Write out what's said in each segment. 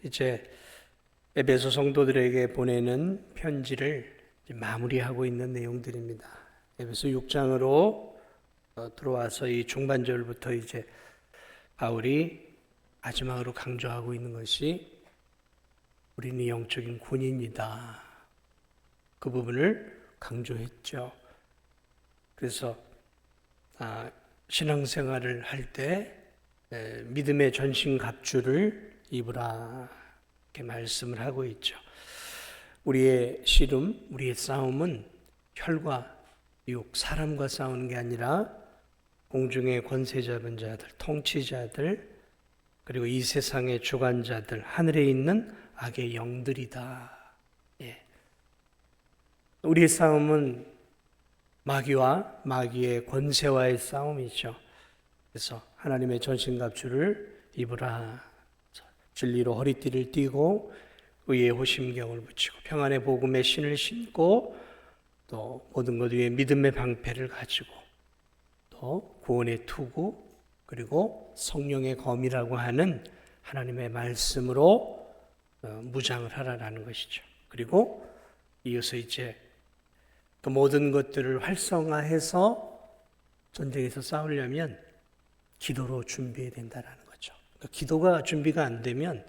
이제 에베소 성도들에게 보내는 편지를 이제 마무리하고 있는 내용들입니다. 에베소 6장으로 들어와서 이 중반절부터 이제 바울이 마지막으로 강조하고 있는 것이 우리는 영적인 군인이다. 그 부분을 강조했죠. 그래서 신앙생활을 할 때 믿음의 전신갑주를 입으라 이렇게 말씀을 하고 있죠. 우리의 씨름, 우리의 싸움은 혈과 육, 사람과 싸우는 게 아니라 공중의 권세 잡은 자들, 통치자들, 그리고 이 세상의 주관자들, 하늘에 있는 악의 영들이다. 우리의 싸움은 마귀와 마귀의 권세와의 싸움이죠. 그래서 하나님의 전신갑주를 입으라. 진리로 허리띠를 띠고 의의 호심경을 붙이고 평안의 복음의 신을 신고 또 모든 것 위에 믿음의 방패를 가지고 또 구원의 투구 그리고 성령의 검이라고 하는 하나님의 말씀으로 무장을 하라라는 것이죠. 그리고 이어서 이제 그 모든 것들을 활성화해서 전쟁에서 싸우려면 기도로 준비해야 된다는 거죠. 그러니까 기도가 준비가 안 되면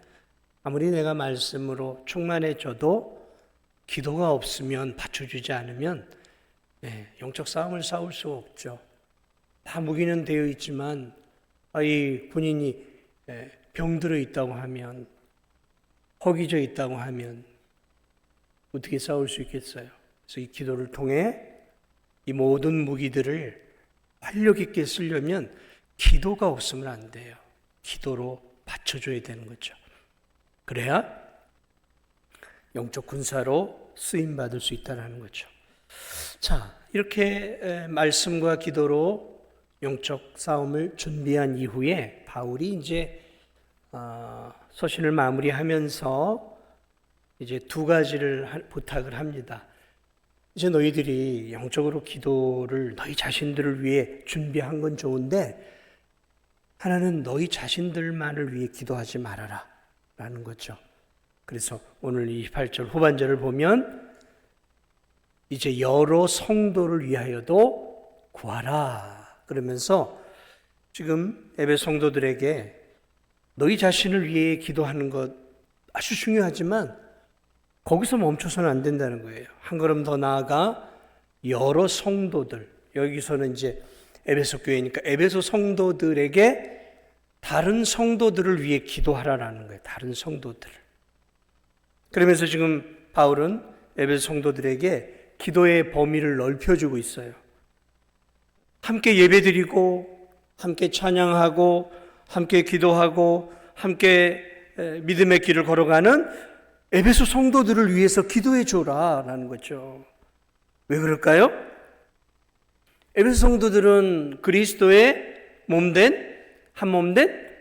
아무리 내가 말씀으로 충만해져도 기도가 없으면 받쳐주지 않으면 영적 싸움을 싸울 수 없죠. 다 무기는 되어 있지만 이 군인이 병들어 있다고 하면 허기져 있다고 하면 어떻게 싸울 수 있겠어요? 그래서 이 기도를 통해 이 모든 무기들을 활력 있게 쓰려면 기도가 없으면 안 돼요. 기도로 받쳐줘야 되는 거죠. 그래야 영적 군사로 쓰임받을 수 있다는 거죠. 자, 이렇게 말씀과 기도로 영적 싸움을 준비한 이후에 바울이 이제 서신을 마무리하면서 이제 두 가지를 부탁을 합니다. 이제 너희들이 영적으로 기도를 너희 자신들을 위해 준비한 건 좋은데 하나는 너희 자신들만을 위해 기도하지 말아라 라는 거죠. 그래서 오늘 28절 후반절을 보면 이제 여러 성도를 위하여도 구하라 그러면서 지금 에베소 성도들에게 너희 자신을 위해 기도하는 것 아주 중요하지만 거기서 멈춰서는 안 된다는 거예요. 한 걸음 더 나아가 여러 성도들, 여기서는 이제 에베소 교회니까 에베소 성도들에게 다른 성도들을 위해 기도하라라는 거예요. 다른 성도들을. 그러면서 지금 바울은 에베소 성도들에게 기도의 범위를 넓혀주고 있어요. 함께 예배드리고 함께 찬양하고 함께 기도하고 함께 믿음의 길을 걸어가는 에베소 성도들을 위해서 기도해 줘라라는 거죠. 왜 그럴까요? 에베소 성도들은 그리스도의 몸된 한 몸된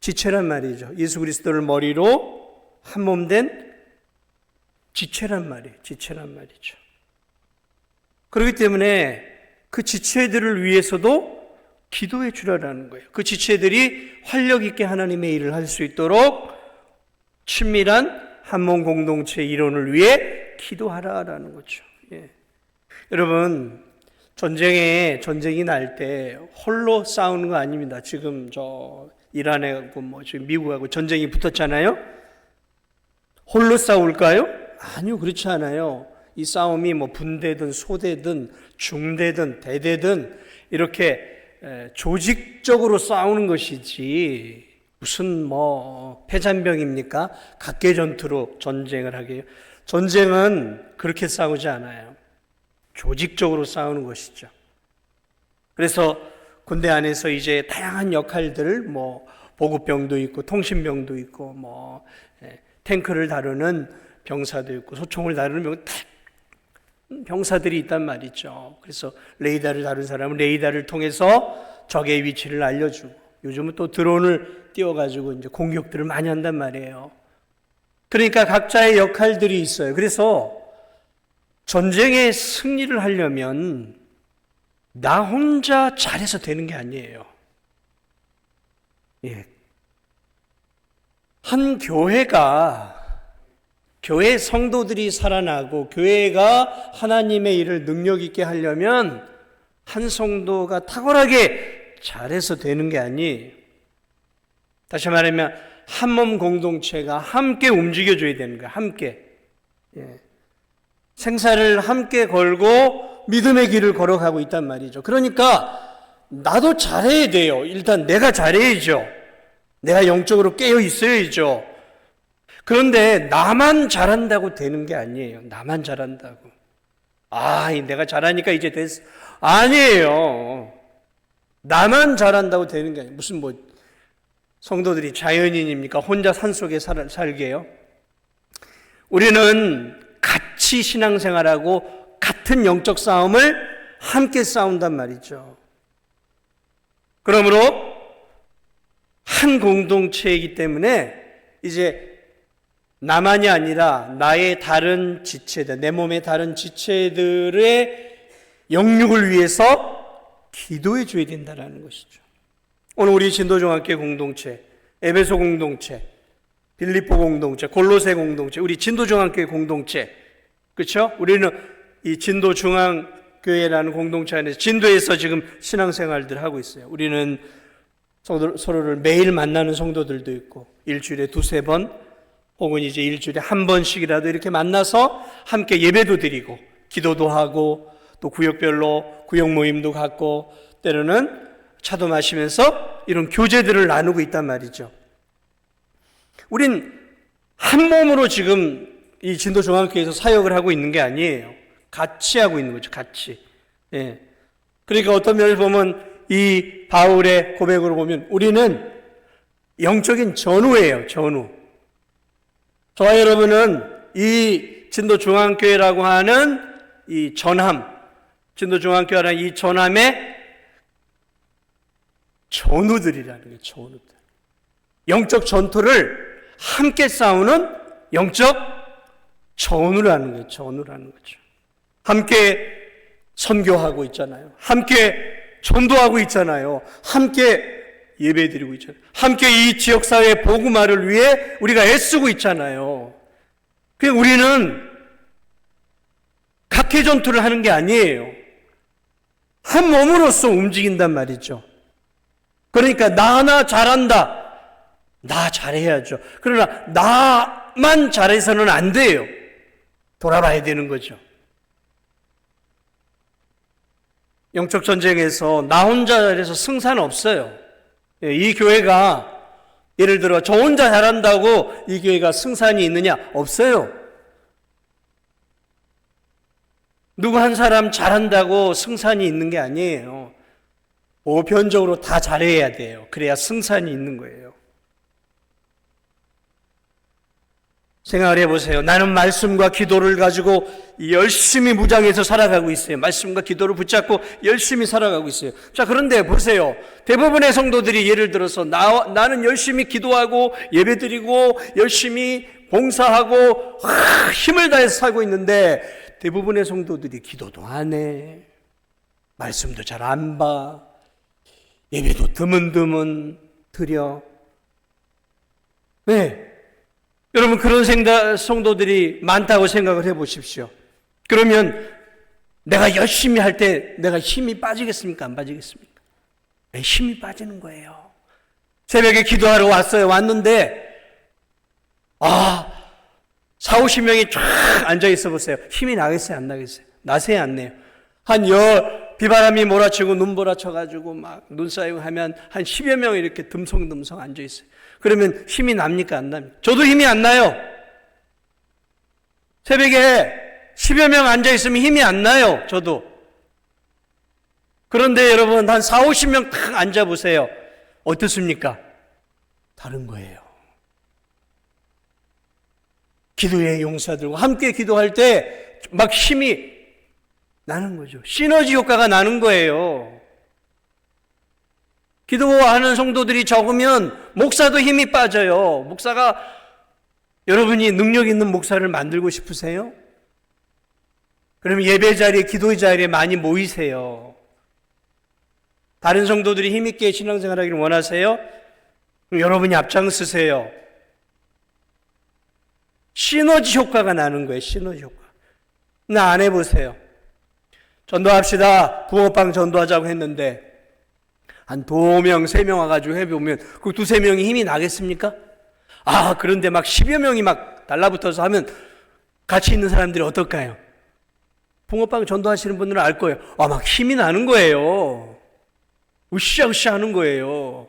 지체란 말이죠. 예수 그리스도를 머리로 한 몸된 지체란 말이죠. 그렇기 때문에 그 지체들을 위해서도 기도해 주라라는 거예요. 그 지체들이 활력 있게 하나님의 일을 할 수 있도록 친밀한 한몸 공동체의 이론을 위해 기도하라라는 거죠. 여러분, 전쟁이 날 때 홀로 싸우는 거 아닙니다. 지금 이란하고 지금 미국하고 전쟁이 붙었잖아요. 홀로 싸울까요? 아니요, 그렇지 않아요. 이 싸움이 분대든 소대든 중대든 대대든 이렇게 조직적으로 싸우는 것이지 무슨 패잔병입니까? 각계전투로 전쟁을 하게요. 전쟁은 그렇게 싸우지 않아요. 조직적으로 싸우는 것이죠. 그래서 군대 안에서 이제 다양한 역할들, 보급병도 있고 통신병도 있고 탱크를 다루는 병사도 있고 소총을 다루는 병사들이 있단 말이죠. 그래서 레이더를 다룬 사람은 레이더를 통해서 적의 위치를 알려주고 요즘은 또 드론을 띄워가지고 이제 공격들을 많이 한단 말이에요. 그러니까 각자의 역할들이 있어요. 그래서 전쟁의 승리를 하려면 나 혼자 잘해서 되는 게 아니에요. 한 교회 성도들이 살아나고 교회가 하나님의 일을 능력 있게 하려면 한 성도가 탁월하게 잘해서 되는 게 아니에요. 다시 말하면 한 몸 공동체가 함께 움직여줘야 되는 거예요. 함께. 생사를 함께 걸고 믿음의 길을 걸어가고 있단 말이죠. 그러니까 나도 잘해야 돼요. 일단 내가 잘해야죠. 내가 영적으로 깨어 있어야죠. 그런데 나만 잘한다고 되는 게 아니에요. 나만 잘한다고. 내가 잘하니까 이제 됐어. 아니에요. 나만 잘한다고 되는 게 아니에요. 무슨 성도들이 자연인입니까? 혼자 산속에 살게요? 우리는 같이 신앙생활하고 같은 영적 싸움을 함께 싸운단 말이죠. 그러므로 한 공동체이기 때문에 이제 나만이 아니라 나의 다른 지체들, 내 몸의 다른 지체들의 영육을 위해서 기도해 줘야 된다는 것이죠. 오늘 우리 진도중학교 공동체, 에베소 공동체, 빌립보 공동체, 골로새 공동체, 우리 진도중학교 공동체, 그렇죠? 우리는 이 진도중앙교회라는 공동체 안에서 진도에서 지금 신앙생활들 하고 있어요. 우리는 서로를 매일 만나는 성도들도 있고 일주일에 2-3번 혹은 이제 일주일에 1번씩이라도 이렇게 만나서 함께 예배도 드리고 기도도 하고 또 구역별로 구역 모임도 갖고 때로는 차도 마시면서 이런 교제들을 나누고 있단 말이죠. 우린 한 몸으로 지금 이 진도중앙교회에서 사역을 하고 있는 게 아니에요. 같이 하고 있는 거죠. 같이. 그러니까 어떤 면에서 보면 이 바울의 고백으로 보면 우리는 영적인 전우예요. 전우. 저와 여러분은 이 진도중앙교회라고 하는 이 전함, 진도중앙교회라는 이 전함의 전우들이라는 거예요. 전우들. 영적 전투를 함께 싸우는 영적 전우라는 거예요. 전우라는 거죠. 함께 선교하고 있잖아요. 함께 전도하고 있잖아요. 함께 예배드리고 있잖아요. 함께 이 지역사회의 복음화를 위해 우리가 애쓰고 있잖아요. 그러니까 우리는 각계 전투를 하는 게 아니에요. 한 몸으로서 움직인단 말이죠. 그러니까 나 하나 잘한다. 나 잘해야죠. 그러나 나만 잘해서는 안 돼요. 돌아봐야 되는 거죠. 영적 전쟁에서 나 혼자 잘해서 승산 없어요. 이 교회가 예를 들어 저 혼자 잘한다고 이 교회가 승산이 있느냐? 없어요. 누구 한 사람 잘한다고 승산이 있는 게 아니에요. 보편적으로 다 잘해야 돼요. 그래야 승산이 있는 거예요. 생각을 해보세요. 나는 말씀과 기도를 가지고 열심히 무장해서 살아가고 있어요. 말씀과 기도를 붙잡고 열심히 살아가고 있어요. 자, 그런데 보세요. 대부분의 성도들이 예를 들어서 나는 열심히 기도하고 예배드리고 열심히 봉사하고 힘을 다해서 살고 있는데 대부분의 성도들이 기도도 안 해. 말씀도 잘 안 봐. 예배도 드문드문 드려. 네. 여러분 그런 성도들이 많다고 생각을 해보십시오. 그러면 내가 열심히 할 때 내가 힘이 빠지겠습니까? 안 빠지겠습니까? 네, 힘이 빠지는 거예요. 새벽에 기도하러 왔어요. 왔는데 40-50명이 쫙 앉아있어 보세요. 힘이 나겠어요? 안 나겠어요? 나세요? 안 내요? 비바람이 몰아치고 눈 몰아쳐가지고 막 눈 쌓이고 하면 한 10여 명 이렇게 듬성듬성 앉아있어요. 그러면 힘이 납니까? 안 납니까? 저도 힘이 안 나요. 새벽에 10여 명 앉아있으면 힘이 안 나요. 저도. 그런데 여러분 한 40-50명 딱 앉아보세요. 어떻습니까? 다른 거예요. 기도의 용사들과 함께 기도할 때 막 힘이 나는 거죠. 시너지 효과가 나는 거예요. 기도하는 성도들이 적으면 목사도 힘이 빠져요. 목사가 여러분이 능력 있는 목사를 만들고 싶으세요? 그럼 예배 자리에, 기도 자리에 많이 모이세요. 다른 성도들이 힘있게 신앙생활하기를 원하세요? 그럼 여러분이 앞장서세요. 시너지 효과가 나는 거예요. 시너지 효과. 나 안 해보세요. 전도합시다. 붕어빵 전도하자고 했는데 한 2명, 3명 와가지고 해보면 그 2, 3명이 힘이 나겠습니까? 그런데 막 10여 명이 막 달라붙어서 하면 같이 있는 사람들이 어떨까요? 붕어빵 전도하시는 분들은 알 거예요. 막 힘이 나는 거예요. 으쌰으쌰 하는 거예요.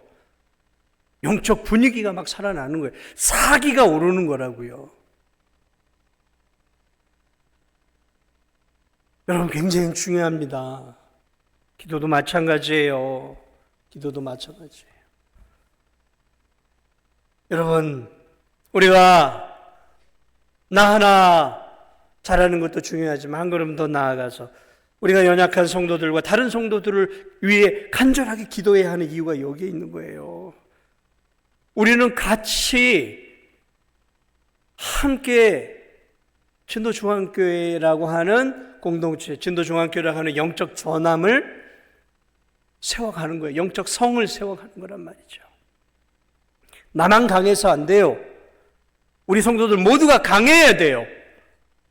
영적 분위기가 막 살아나는 거예요. 사기가 오르는 거라고요. 여러분, 굉장히 중요합니다. 기도도 마찬가지예요. 기도도 마찬가지예요. 여러분, 우리가 나 하나 잘하는 것도 중요하지만 한 걸음 더 나아가서 우리가 연약한 성도들과 다른 성도들을 위해 간절하게 기도해야 하는 이유가 여기에 있는 거예요. 우리는 같이 함께 진도중앙교회라고 하는 공동체, 진도중앙교회라고 하는 영적 전함을 세워가는 거예요. 영적 성을 세워가는 거란 말이죠. 나만 강해서 안 돼요. 우리 성도들 모두가 강해야 돼요.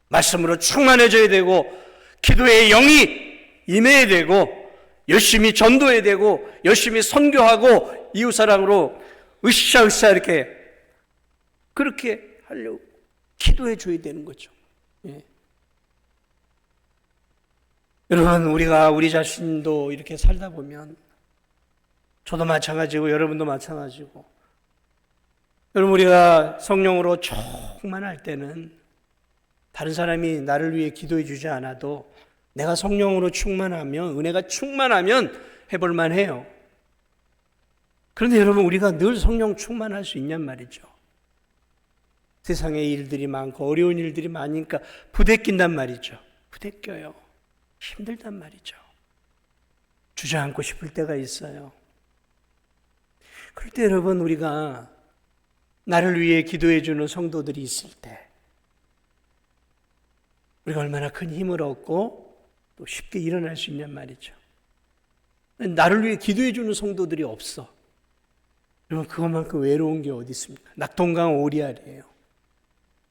말씀으로 충만해져야 되고 기도의 영이 임해야 되고 열심히 전도해야 되고 열심히 선교하고 이웃사랑으로 으쌰으쌰 이렇게 그렇게 하려고 기도해 줘야 되는 거죠. 예. 여러분, 우리가 우리 자신도 이렇게 살다 보면 저도 마찬가지고 여러분도 마찬가지고 여러분, 우리가 성령으로 충만할 때는 다른 사람이 나를 위해 기도해 주지 않아도 내가 성령으로 충만하면, 은혜가 충만하면 해볼 만해요. 그런데 여러분, 우리가 늘 성령 충만할 수 있냔 말이죠. 세상에 일들이 많고 어려운 일들이 많으니까 부대낀단 말이죠. 부대껴요. 힘들단 말이죠. 주저앉고 싶을 때가 있어요. 그럴 때 여러분, 우리가 나를 위해 기도해 주는 성도들이 있을 때 우리가 얼마나 큰 힘을 얻고 또 쉽게 일어날 수 있냔 말이죠. 나를 위해 기도해 주는 성도들이 없어. 여러분, 그것만큼 외로운 게 어디 있습니까? 낙동강 오리알이에요.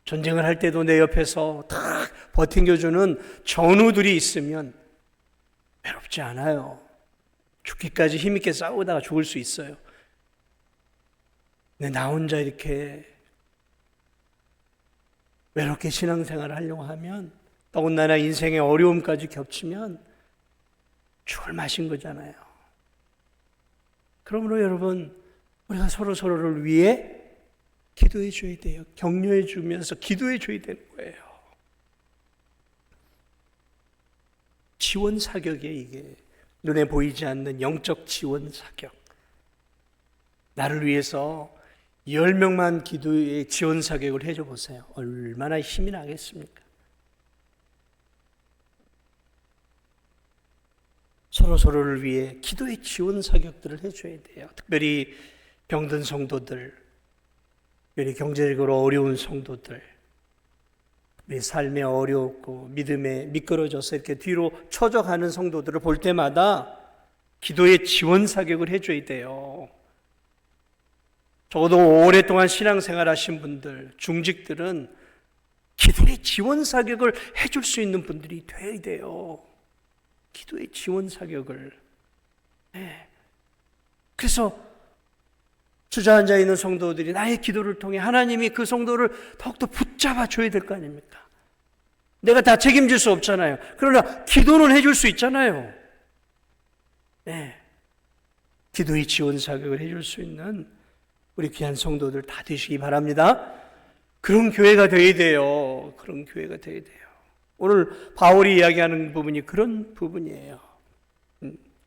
전쟁을 할 때도 내 옆에서 탁 버팅겨주는 전우들이 있으면 외롭지 않아요. 죽기까지 힘있게 싸우다가 죽을 수 있어요. 근데 나 혼자 이렇게 외롭게 신앙생활을 하려고 하면 더군다나 인생의 어려움까지 겹치면 죽을 맛인 거잖아요. 그러므로 여러분, 우리가 서로를 위해 기도해 줘야 돼요. 격려해 주면서 기도해 줘야 되는 거예요. 지원 사격이에요, 이게. 눈에 보이지 않는 영적 지원 사격. 나를 위해서 10명만 기도의 지원 사격을 해줘 보세요. 얼마나 힘이 나겠습니까? 서로를 위해 기도의 지원 사격들을 해줘야 돼요. 특별히 병든 성도들, 특별히 경제적으로 어려운 성도들, 우리 삶에 어렵고 믿음에 미끄러져서 이렇게 뒤로 처져가는 성도들을 볼 때마다 기도의 지원 사격을 해줘야 돼요. 적어도 오랫동안 신앙생활 하신 분들, 중직들은 기도의 지원 사격을 해줄 수 있는 분들이 돼야 돼요. 기도의 지원 사격을. 네. 그래서 주저앉아 있는 성도들이 나의 기도를 통해 하나님이 그 성도를 더욱더 붙잡아 줘야 될 거 아닙니까? 내가 다 책임질 수 없잖아요. 그러나 기도는 해줄 수 있잖아요. 네. 기도의 지원 사격을 해줄 수 있는 우리 귀한 성도들 다 되시기 바랍니다. 그런 교회가 되어야 돼요. 그런 교회가 되어야 돼요. 오늘 바울이 이야기하는 부분이 그런 부분이에요.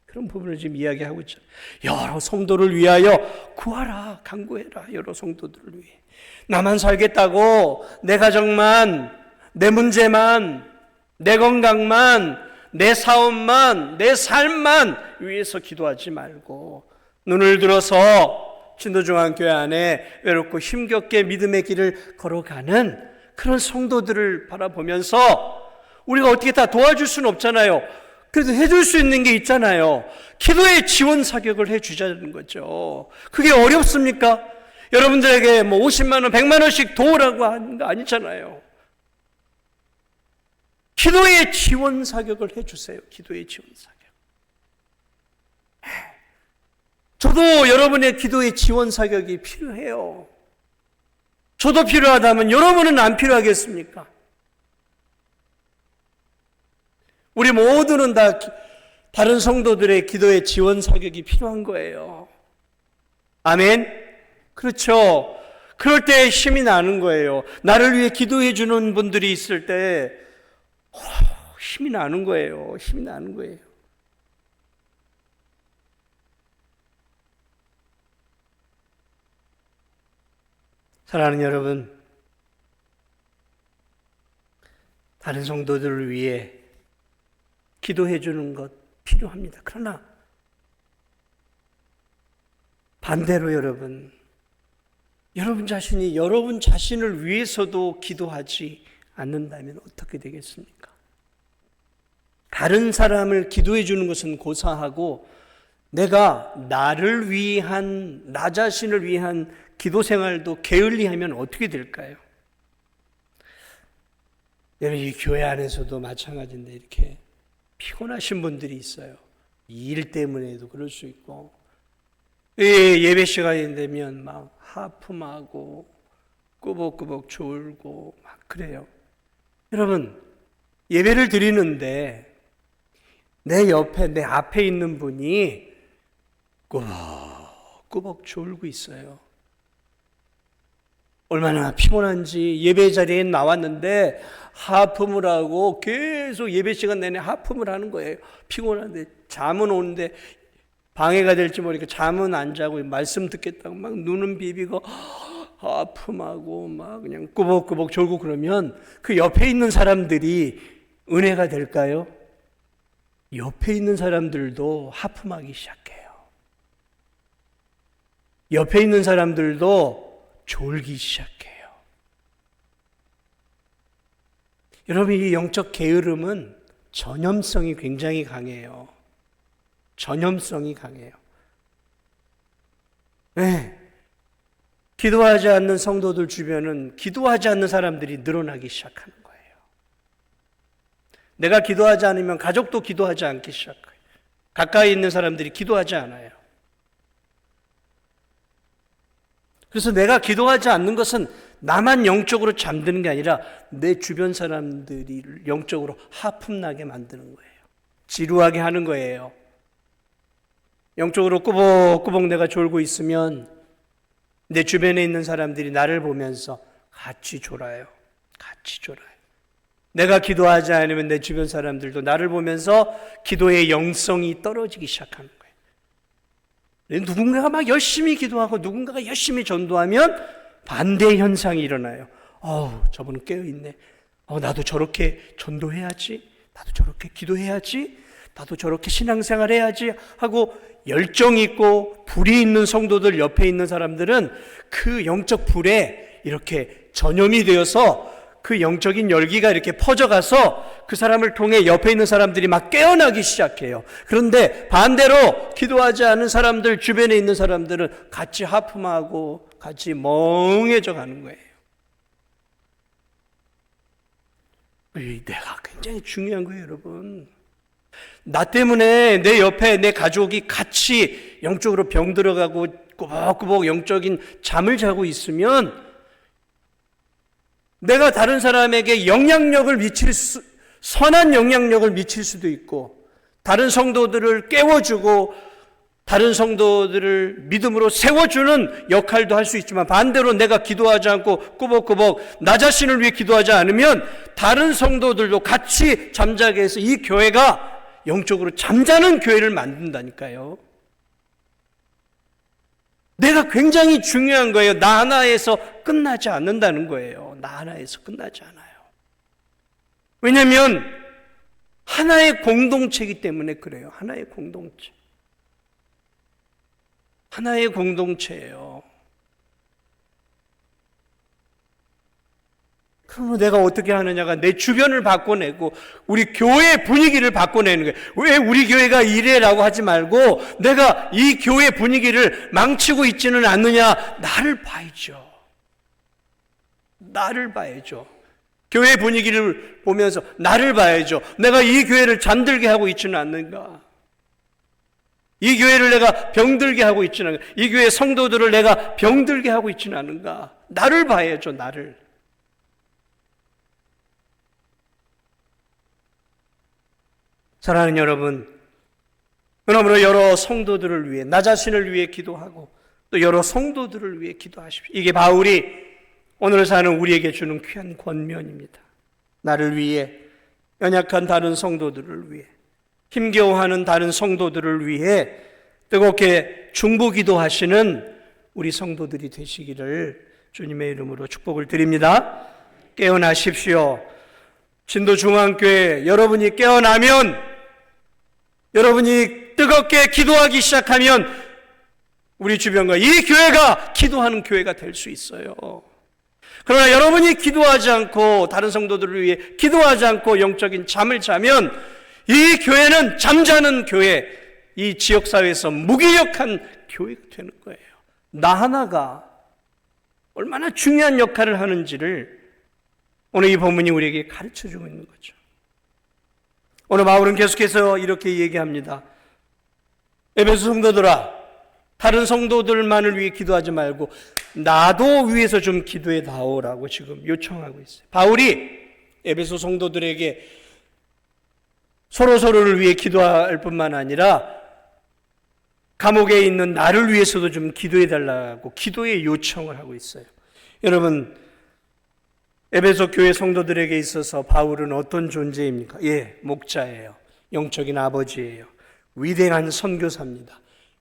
그런 부분을 지금 이야기하고 있죠. 여러 성도를 위하여 구하라, 간구해라. 여러 성도들을 위해. 나만 살겠다고 내 가정만, 내 문제만, 내 건강만, 내 사업만, 내 삶만 위해서 기도하지 말고 눈을 들어서 진도중앙교회 안에 외롭고 힘겹게 믿음의 길을 걸어가는 그런 성도들을 바라보면서 우리가 어떻게 다 도와줄 수는 없잖아요. 그래도 해줄 수 있는 게 있잖아요. 기도의 지원 사격을 해주자는 거죠. 그게 어렵습니까? 여러분들에게 뭐 50만 원, 100만 원씩 도우라고 하는 거 아니잖아요. 기도의 지원 사격을 해주세요. 기도의 지원 사격. 저도 여러분의 기도의 지원 사격이 필요해요. 저도 필요하다면 여러분은 안 필요하겠습니까? 우리 모두는 다 다른 성도들의 기도의 지원 사격이 필요한 거예요. 아멘? 그렇죠. 그럴 때 힘이 나는 거예요. 나를 위해 기도해 주는 분들이 있을 때 힘이 나는 거예요. 힘이 나는 거예요. 사랑하는 여러분, 다른 성도들을 위해 기도해 주는 것 필요합니다. 그러나 반대로 여러분 자신을 위해서도 기도하지 않는다면 어떻게 되겠습니까? 다른 사람을 기도해 주는 것은 고사하고 내가 나를 위한, 나 자신을 위한 기도 생활도 게을리하면 어떻게 될까요? 여러분, 이 교회 안에서도 마찬가지인데 이렇게 피곤하신 분들이 있어요. 일 때문에도 그럴 수 있고, 예배 시간이 되면 막 하품하고 꾸벅꾸벅 졸고 막 그래요. 여러분, 예배를 드리는데 내 옆에, 내 앞에 있는 분이 꾸벅꾸벅 졸고 있어요. 얼마나 피곤한지. 예배 자리에 나왔는데 하품을 하고 계속 예배 시간 내내 하품을 하는 거예요. 피곤한데 잠은 오는데 방해가 될지 모르니까 잠은 안 자고 말씀 듣겠다고 막 눈은 비비고 하품하고 막 그냥 꾸벅꾸벅 졸고 그러면 그 옆에 있는 사람들이 은혜가 될까요? 옆에 있는 사람들도 하품하기 시작해요. 옆에 있는 사람들도 졸기 시작해요. 여러분, 이 영적 게으름은 전염성이 굉장히 강해요. 전염성이 강해요. 네. 기도하지 않는 성도들 주변은 기도하지 않는 사람들이 늘어나기 시작하는 거예요. 내가 기도하지 않으면 가족도 기도하지 않기 시작해요. 가까이 있는 사람들이 기도하지 않아요. 그래서 내가 기도하지 않는 것은 나만 영적으로 잠드는 게 아니라 내 주변 사람들이 영적으로 하품나게 만드는 거예요. 지루하게 하는 거예요. 영적으로 꾸벅꾸벅 내가 졸고 있으면 내 주변에 있는 사람들이 나를 보면서 같이 졸아요. 같이 졸아요. 내가 기도하지 않으면 내 주변 사람들도 나를 보면서 기도의 영성이 떨어지기 시작하는 거예요. 누군가가 막 열심히 기도하고 누군가가 열심히 전도하면 반대 현상이 일어나요. 저분은 깨어있네. 나도 저렇게 전도해야지. 나도 저렇게 기도해야지. 나도 저렇게 신앙생활 해야지 하고 열정 있고 불이 있는 성도들 옆에 있는 사람들은 그 영적 불에 이렇게 전염이 되어서 그 영적인 열기가 이렇게 퍼져가서 그 사람을 통해 옆에 있는 사람들이 막 깨어나기 시작해요. 그런데 반대로 기도하지 않은 사람들, 주변에 있는 사람들은 같이 하품하고 같이 멍해져 가는 거예요. 내가 굉장히 중요한 거예요, 여러분. 나 때문에 내 옆에 내 가족이 같이 영적으로 병들어가고 꾸벅꾸벅 영적인 잠을 자고 있으면 내가 다른 사람에게 선한 영향력을 미칠 수도 있고, 다른 성도들을 깨워주고, 다른 성도들을 믿음으로 세워주는 역할도 할 수 있지만, 반대로 내가 기도하지 않고 꾸벅꾸벅 나 자신을 위해 기도하지 않으면 다른 성도들도 같이 잠자게 해서 이 교회가 영적으로 잠자는 교회를 만든다니까요. 내가 굉장히 중요한 거예요. 나 하나에서 끝나지 않는다는 거예요. 나 하나에서 끝나지 않아요. 왜냐하면 하나의 공동체이기 때문에 그래요. 하나의 공동체. 하나의 공동체예요. 그러면 내가 어떻게 하느냐가 내 주변을 바꿔내고 우리 교회 분위기를 바꿔내는 거예요. 왜 우리 교회가 이래라고 하지 말고 내가 이 교회 분위기를 망치고 있지는 않느냐. 나를 봐야죠. 나를 봐야죠. 교회 분위기를 보면서 나를 봐야죠. 내가 이 교회를 잠들게 하고 있지는 않는가. 이 교회를 내가 병들게 하고 있지는 않은가. 이 교회 성도들을 내가 병들게 하고 있지는 않은가. 나를 봐야죠. 나를. 사랑하는 여러분, 그러므로 여러 성도들을 위해, 나 자신을 위해 기도하고 또 여러 성도들을 위해 기도하십시오. 이게 바울이 오늘 사는 우리에게 주는 귀한 권면입니다. 나를 위해, 연약한 다른 성도들을 위해, 힘겨워하는 다른 성도들을 위해 뜨겁게 중보 기도하시는 우리 성도들이 되시기를 주님의 이름으로 축복을 드립니다. 깨어나십시오. 진도중앙교회 여러분이 깨어나면, 여러분이 뜨겁게 기도하기 시작하면 우리 주변과 이 교회가 기도하는 교회가 될 수 있어요. 그러나 여러분이 기도하지 않고 다른 성도들을 위해 기도하지 않고 영적인 잠을 자면 이 교회는 잠자는 교회, 이 지역사회에서 무기력한 교회가 되는 거예요. 나 하나가 얼마나 중요한 역할을 하는지를 오늘 이 본문이 우리에게 가르쳐주고 있는 거죠. 오늘 바울은 계속해서 이렇게 얘기합니다. 에베소 성도들아, 다른 성도들만을 위해 기도하지 말고 나도 위해서 좀 기도해 다오라고 지금 요청하고 있어요. 바울이 에베소 성도들에게 서로서로를 위해 기도할 뿐만 아니라 감옥에 있는 나를 위해서도 좀 기도해 달라고 기도의 요청을 하고 있어요. 여러분, 에베소 교회 성도들에게 있어서 바울은 어떤 존재입니까? 목자예요. 영적인 아버지예요. 위대한 선교사입니다.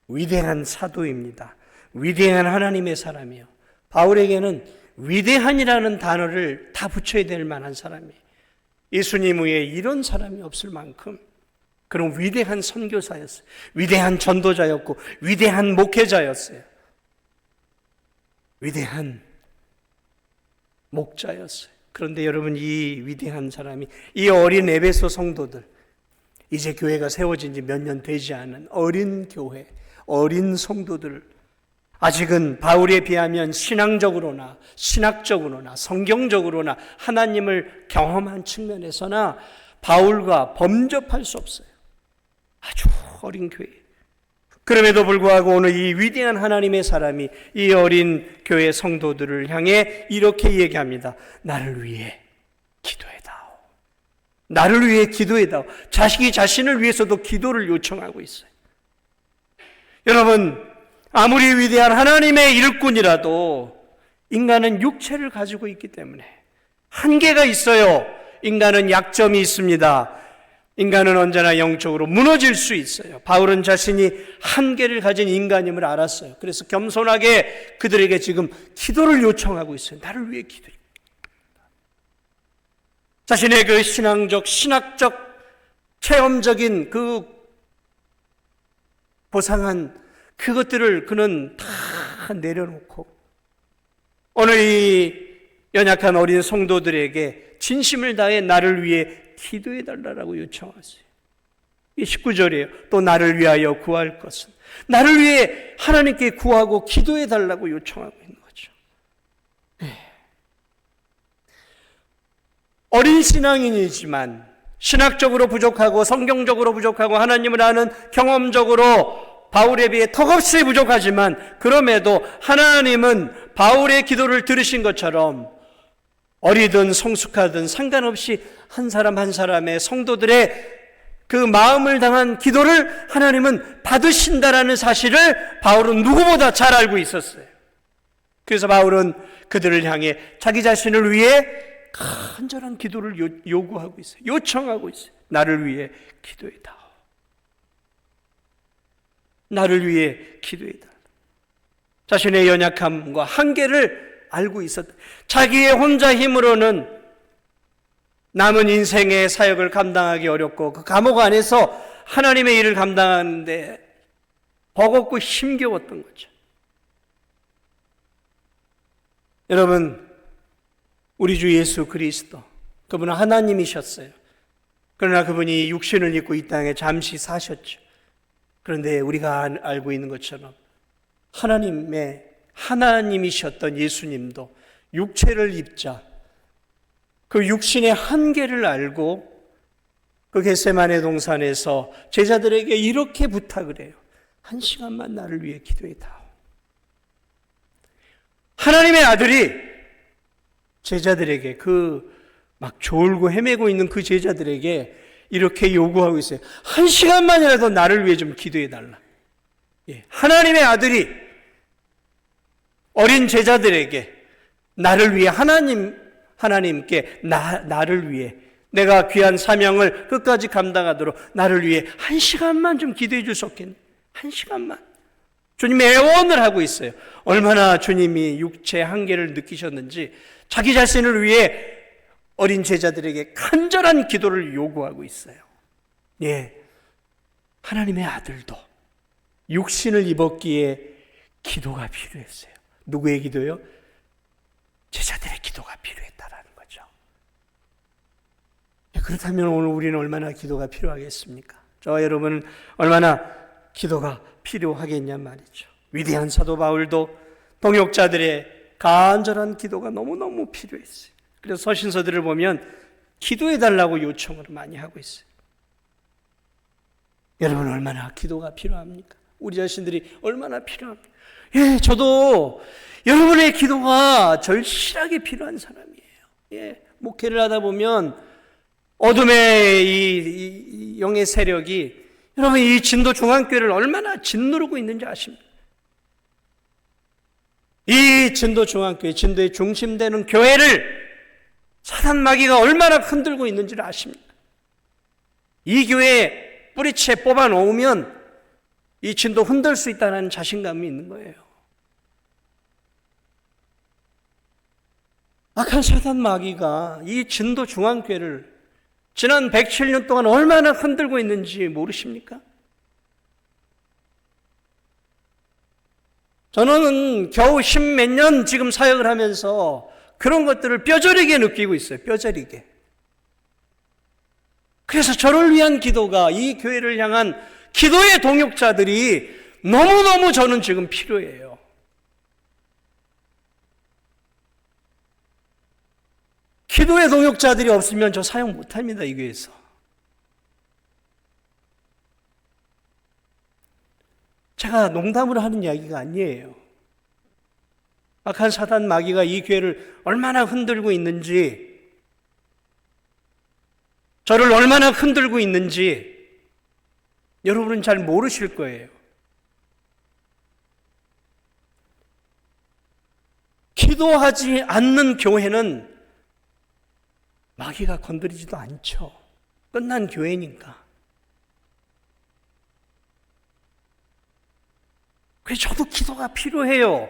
위대한 사도입니다. 위대한 하나님의 사람이에요. 바울에게는 위대한이라는 단어를 다 붙여야 될 만한 사람이에요. 예수님 외에 이런 사람이 없을 만큼 그런 위대한 선교사였어요. 위대한 전도자였고 위대한 목회자였어요. 위대한 목자였어요. 그런데 여러분, 이 위대한 사람이, 이 어린 에베소 성도들, 이제 교회가 세워진 지 몇 년 되지 않은 어린 교회, 어린 성도들, 아직은 바울에 비하면 신앙적으로나 신학적으로나 성경적으로나 하나님을 경험한 측면에서나 바울과 범접할 수 없어요. 아주 어린 교회. 그럼에도 불구하고 오늘 이 위대한 하나님의 사람이 이 어린 교회 성도들을 향해 이렇게 얘기합니다. 나를 위해 기도해다오. 나를 위해 기도해다오. 자식이 자신을 위해서도 기도를 요청하고 있어요. 여러분, 아무리 위대한 하나님의 일꾼이라도 인간은 육체를 가지고 있기 때문에 한계가 있어요. 인간은 약점이 있습니다. 인간은 언제나 영적으로 무너질 수 있어요. 바울은 자신이 한계를 가진 인간임을 알았어요. 그래서 겸손하게 그들에게 지금 기도를 요청하고 있어요. 나를 위해 기도해. 자신의 그 신학적, 체험적인 그 보상한 그것들을 그는 다 내려놓고 오늘 이 연약한 어린 성도들에게 진심을 다해 나를 위해 기도해 달라고 요청하세요. 이 19절이에요. 또 나를 위하여 구할 것은, 나를 위해 하나님께 구하고 기도해 달라고 요청하고 있는 거죠. 어린 신앙인이지만 신학적으로 부족하고 성경적으로 부족하고 하나님을 아는 경험적으로 바울에 비해 턱없이 부족하지만 그럼에도 하나님은 바울의 기도를 들으신 것처럼 어리든 성숙하든 상관없이 한 사람 한 사람의 성도들의 그 마음을 당한 기도를 하나님은 받으신다라는 사실을 바울은 누구보다 잘 알고 있었어요. 그래서 바울은 그들을 향해 자기 자신을 위해 간절한 기도를 요구하고 있어요. 요청하고 있어요. 나를 위해 기도해다오. 나를 위해 기도해달라. 자신의 연약함과 한계를 알고 있었다. 자기의 혼자 힘으로는 남은 인생의 사역을 감당하기 어렵고 그 감옥 안에서 하나님의 일을 감당하는데 버겁고 힘겨웠던 거죠. 여러분, 우리 주 예수 그리스도, 그분은 하나님이셨어요. 그러나 그분이 육신을 입고 이 땅에 잠시 사셨죠. 그런데 우리가 알고 있는 것처럼 하나님이셨던 예수님도 육체를 입자 그 육신의 한계를 알고 그 겟세마네 동산에서 제자들에게 이렇게 부탁을 해요. 1시간만 나를 위해 기도해 다오. 하나님의 아들이 제자들에게 막 졸고 헤매고 있는 그 제자들에게 이렇게 요구하고 있어요. 1시간만이라도 나를 위해 좀 기도해 달라. 하나님의 아들이 어린 제자들에게 나를 위해 하나님께 나를 위해 내가 귀한 사명을 끝까지 감당하도록 나를 위해 1시간만 좀 기도해 줄 수 없겠니? 1시간만. 주님이 애원을 하고 있어요. 얼마나 주님이 육체의 한계를 느끼셨는지 자기 자신을 위해 어린 제자들에게 간절한 기도를 요구하고 있어요. 하나님의 아들도 육신을 입었기에 기도가 필요했어요. 누구의 기도요? 제자들의 기도가 필요했다라는 거죠. 그렇다면 오늘 우리는 얼마나 기도가 필요하겠습니까? 저와 여러분은 얼마나 기도가 필요하겠냐 말이죠. 위대한 사도 바울도 동역자들의 간절한 기도가 너무너무 필요했어요. 그래서 서신서들을 보면 기도해달라고 요청을 많이 하고 있어요. 여러분 얼마나 기도가 필요합니까? 우리 자신들이 얼마나 필요합니까? 저도 여러분의 기도가 절실하게 필요한 사람이에요. 목회를 하다 보면 어둠의 이 영의 세력이 여러분 이 진도 중앙교회를 얼마나 짓누르고 있는지 아십니까? 이 진도 중앙교회, 진도의 중심되는 교회를 사단 마귀가 얼마나 흔들고 있는지를 아십니까? 이 교회에 뿌리채 뽑아 놓으면 이 진도 흔들 수 있다는 자신감이 있는 거예요. 악한 사단 마귀가 이 진도 중앙교회를 지난 107년 동안 얼마나 흔들고 있는지 모르십니까? 저는 겨우 10몇 년 지금 사역을 하면서 그런 것들을 뼈저리게 느끼고 있어요. 뼈저리게. 그래서 저를 위한 기도가 이 교회를 향한 기도의 동역자들이 너무너무 저는 지금 필요해요. 기도의 동역자들이 없으면 저 사역 못합니다, 이 교회에서. 제가 농담으로 하는 이야기가 아니에요. 악한 사단 마귀가 이 교회를 얼마나 흔들고 있는지, 저를 얼마나 흔들고 있는지 여러분은 잘 모르실 거예요. 기도하지 않는 교회는 마귀가 건드리지도 않죠. 끝난 교회니까. 그래서 저도 기도가 필요해요.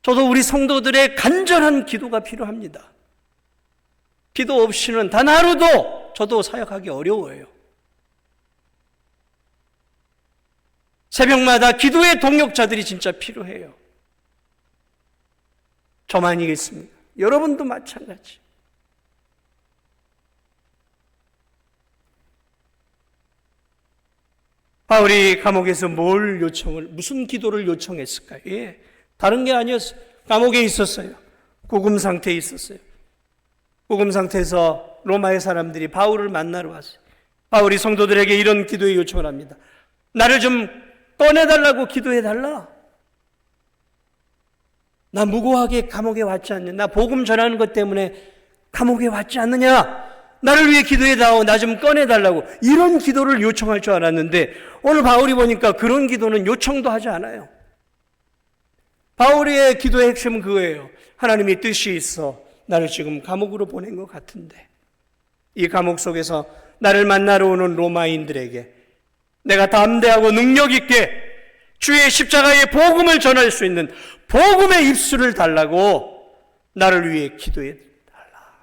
저도 우리 성도들의 간절한 기도가 필요합니다. 기도 없이는 단 하루도 저도 사역하기 어려워요. 새벽마다 기도의 동역자들이 진짜 필요해요. 저만이겠습니까? 여러분도 마찬가지. 바울이 감옥에서 무슨 기도를 요청했을까요? 다른 게 아니었어요. 감옥에 있었어요. 구금 상태에 있었어요. 구금 상태에서 로마의 사람들이 바울을 만나러 왔어요. 바울이 성도들에게 이런 기도의 요청을 합니다. 나를 좀 꺼내달라고 기도해달라. 나 무고하게 감옥에 왔지 않느냐? 나 복음 전하는 것 때문에 감옥에 왔지 않느냐? 나를 위해 기도해다오. 나 좀 꺼내달라고. 이런 기도를 요청할 줄 알았는데 오늘 바울이 보니까 그런 기도는 요청도 하지 않아요. 바울의 기도의 핵심은 그거예요. 하나님이 뜻이 있어 나를 지금 감옥으로 보낸 것 같은데 이 감옥 속에서 나를 만나러 오는 로마인들에게 내가 담대하고 능력 있게 주의 십자가의 복음을 전할 수 있는 복음의 입술을 달라고 나를 위해 기도해 달라.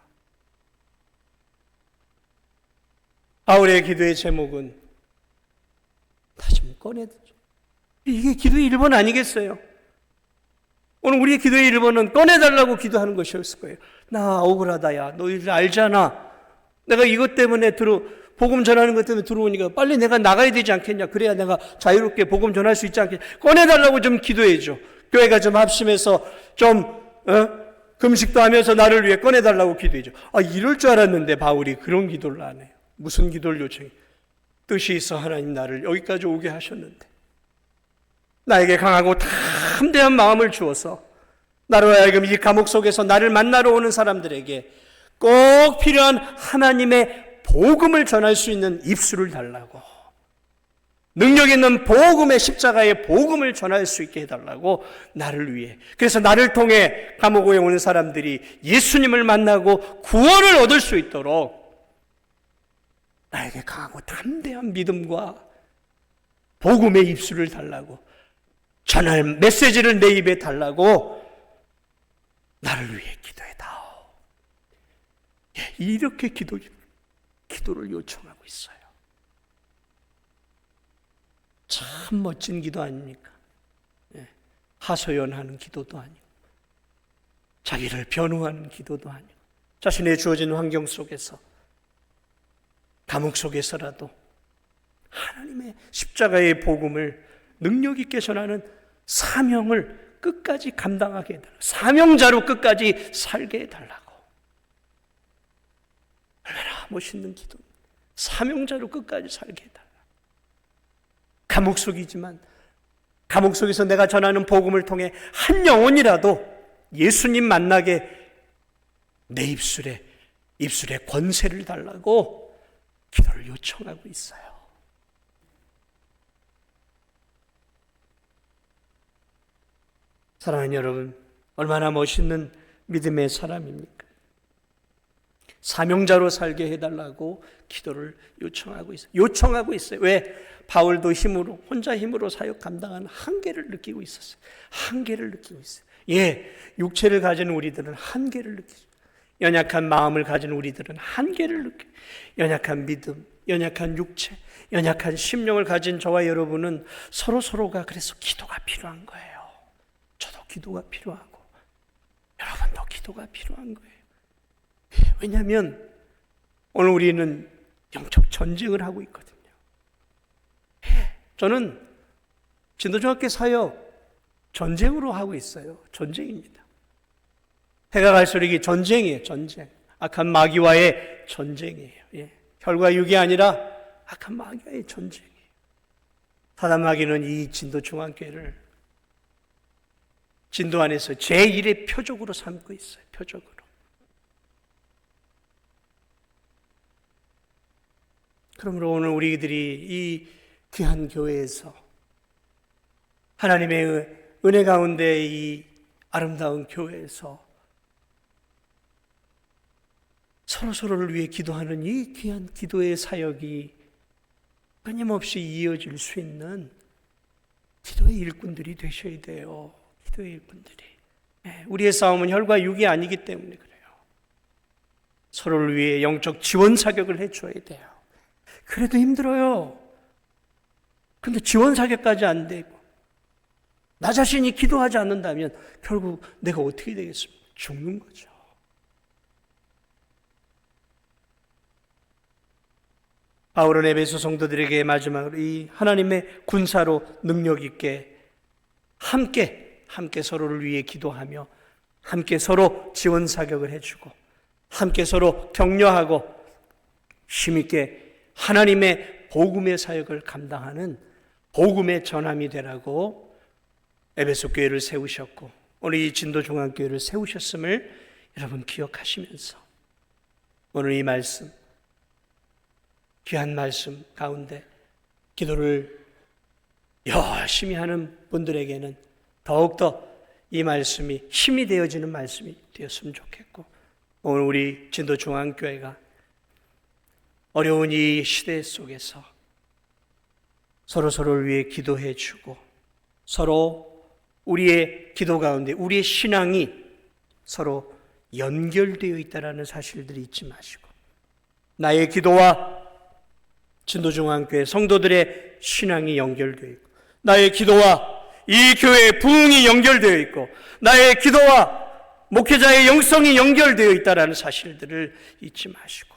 바울의 기도의 제목은 나 좀 꺼내줘. 이게 기도의 1번 아니겠어요? 오늘 우리의 기도의 1번은 꺼내달라고 기도하는 것이었을 거예요. 나 억울하다, 야. 너희들 알잖아. 내가 이것 때문에 복음 전하는 것 때문에 들어오니까 빨리 내가 나가야 되지 않겠냐. 그래야 내가 자유롭게 복음 전할 수 있지 않겠냐. 꺼내달라고 좀 기도해줘. 교회가 좀 합심해서 좀 금식도 하면서 나를 위해 꺼내달라고 기도해줘. 이럴 줄 알았는데 바울이 그런 기도를 안 해요. 무슨 기도를 요청해? 뜻이 있어 하나님 나를 여기까지 오게 하셨는데 나에게 강하고 담대한 마음을 주어서 나로 하여금 이 감옥 속에서 나를 만나러 오는 사람들에게 꼭 필요한 하나님의 복음을 전할 수 있는 입술을 달라고, 능력 있는 복음의 십자가의 복음을 전할 수 있게 해달라고 나를 위해. 그래서 나를 통해 감옥에 오는 사람들이 예수님을 만나고 구원을 얻을 수 있도록 나에게 강하고 담대한 믿음과 복음의 입술을 달라고, 전할 메시지를 내 입에 달라고 나를 위해 기도해다오. 이렇게 기도를 요청하고 있어요. 참 멋진 기도 아닙니까? 하소연하는 기도도 아니고, 자기를 변호하는 기도도 아니고, 자신의 주어진 환경 속에서, 감옥 속에서라도 하나님의 십자가의 복음을 능력 있게 전하는 사명을 끝까지 감당하게 해달라고, 사명자로 끝까지 살게 해달라고. 얼마나 멋있는 기도. 사명자로 끝까지 살게 해달라고. 감옥 속이지만 감옥 속에서 내가 전하는 복음을 통해 한 영혼이라도 예수님 만나게 내 입술에 권세를 달라고 기도를 요청하고 있어요. 사랑하는 여러분, 얼마나 멋있는 믿음의 사람입니까? 사명자로 살게 해달라고 기도를 요청하고 있어요. 왜? 바울도 혼자 힘으로 사역 감당하는 한계를 느끼고 있었어요. 한계를 느끼고 있어요. 육체를 가진 우리들은 한계를 느끼죠. 연약한 마음을 가진 우리들은 한계를 느껴요. 연약한 믿음, 연약한 육체, 연약한 심령을 가진 저와 여러분은 서로가 그래서 기도가 필요한 거예요. 저도 기도가 필요하고 여러분도 기도가 필요한 거예요. 왜냐하면 오늘 우리는 영적 전쟁을 하고 있거든요. 저는 진도중학교 사역 전쟁으로 하고 있어요. 전쟁입니다. 해가 갈수록 이게 전쟁이에요. 전쟁. 악한 마귀와의 전쟁이에요. 혈과 육이 아니라 악한 마귀와의 전쟁이에요. 사단 마귀는 이 진도중앙교회를 진도 안에서 제1의 표적으로 삼고 있어요. 표적으로. 그러므로 오늘 우리들이 이 귀한 교회에서 하나님의 은혜 가운데 이 아름다운 교회에서 서로를 위해 기도하는 이 귀한 기도의 사역이 끊임없이 이어질 수 있는 기도의 일꾼들이 되셔야 돼요. 기도의 일꾼들이. 우리의 싸움은 혈과 육이 아니기 때문에 그래요. 서로를 위해 영적 지원 사격을 해줘야 돼요. 그래도 힘들어요. 근데 지원 사격까지 안 되고 나 자신이 기도하지 않는다면 결국 내가 어떻게 되겠습니까? 죽는 거죠. 바울은 에베소 성도들에게 마지막으로 이 하나님의 군사로 능력 있게 함께 서로를 위해 기도하며 함께 서로 지원 사격을 해주고 함께 서로 격려하고 힘있게 하나님의 복음의 사역을 감당하는 복음의 전함이 되라고 에베소 교회를 세우셨고 오늘 이 진도중앙교회를 세우셨음을 여러분 기억하시면서 오늘 이 말씀, 귀한 말씀 가운데 기도를 열심히 하는 분들에게는 더욱더 이 말씀이 힘이 되어지는 말씀이 되었으면 좋겠고 오늘 우리 진도중앙교회가 어려운 이 시대 속에서 서로를 위해 기도해 주고 서로 우리의 기도 가운데 우리의 신앙이 서로 연결되어 있다는 사실들을 잊지 마시고 나의 기도와 진도중앙교회 성도들의 신앙이 연결되어 있고 나의 기도와 이 교회의 부흥이 연결되어 있고 나의 기도와 목회자의 영성이 연결되어 있다는 사실들을 잊지 마시고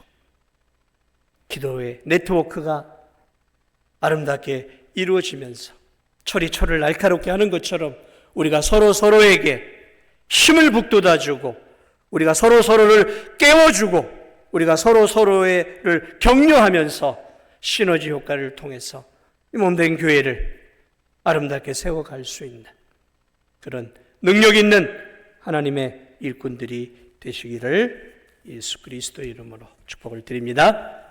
기도의 네트워크가 아름답게 이루어지면서 철이 철을 날카롭게 하는 것처럼 우리가 서로에게 힘을 북돋아주고 우리가 서로를 깨워주고 우리가 서로를 격려하면서 시너지 효과를 통해서 이 몸된 교회를 아름답게 세워갈 수 있는 그런 능력 있는 하나님의 일꾼들이 되시기를 예수 그리스도의 이름으로 축복을 드립니다.